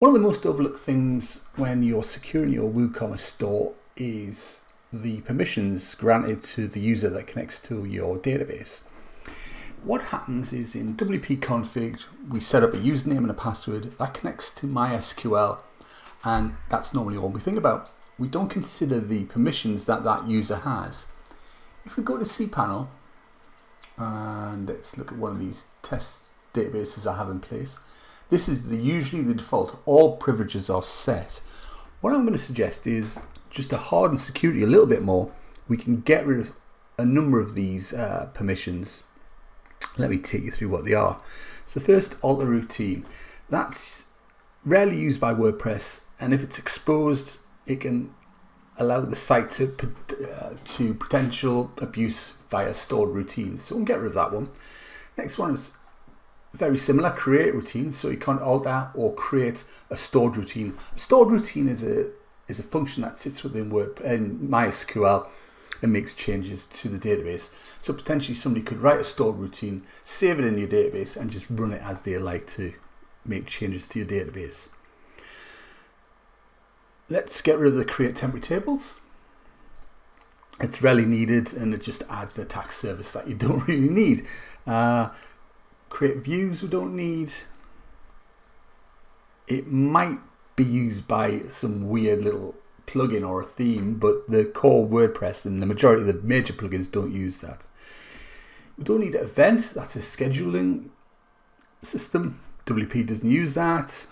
One of the most overlooked things when you're securing your WooCommerce store is the permissions granted to the user that connects to your database. What happens is in WP config, we set up a username and a password that connects to MySQL, and that's normally all we think about. We don't consider the permissions that that user has. If we go to cPanel, and let's look at one of these test databases I have in place. This is usually the default. All privileges are set. What I'm going to suggest is just to harden security a little bit more. We can get rid of a number of these permissions. Let me take you through what they are. So the first, alter routine. That's rarely used by WordPress, and if it's exposed, it can allow the site to potential abuse via stored routines. So we'll get rid of that one. Next one is very similar, create routine. So you can't alter or create a stored routine. A stored routine is a function that sits within MySQL and makes changes to the database. So potentially somebody could write a stored routine, save it in your database, and just run it as they like to make changes to your database. Let's get rid of the create temporary tables. It's rarely needed, and it just adds the tax service that you don't really need. Create views we don't need. It might be used by some weird little plugin or a theme, but the core WordPress and the majority of the major plugins don't use that. We don't need an event. That's a scheduling system. WP doesn't use that.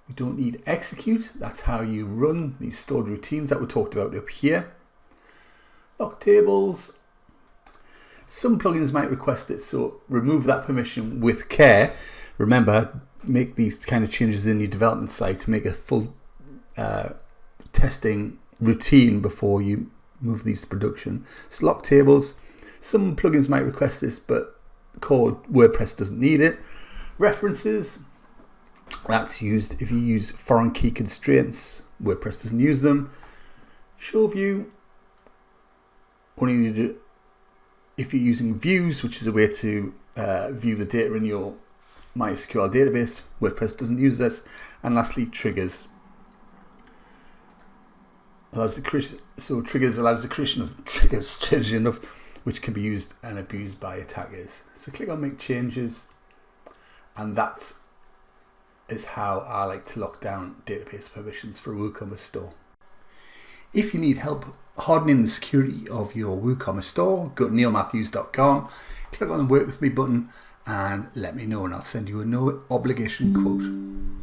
We don't need execute. That's how you run these stored routines that we talked about up here. Lock tables. Some plugins might request it, so remove that permission with care. Remember, make these kind of changes in your development site to make a full testing routine before you move these to production. So lock tables. Some plugins might request this, but core WordPress doesn't need it. References. That's used if you use foreign key constraints. WordPress doesn't use them. Show view. Only need it if you're using views, which is a way to view the data in your MySQL database. WordPress doesn't use this. And lastly, triggers. Triggers allows the creation of triggers, strangely enough, which can be used and abused by attackers. So click on make changes, and that is how I like to lock down database permissions for a WooCommerce store. If you need help hardening the security of your WooCommerce store, go to neilmatthews.com, click on the work with me button, and let me know, and I'll send you a no obligation quote.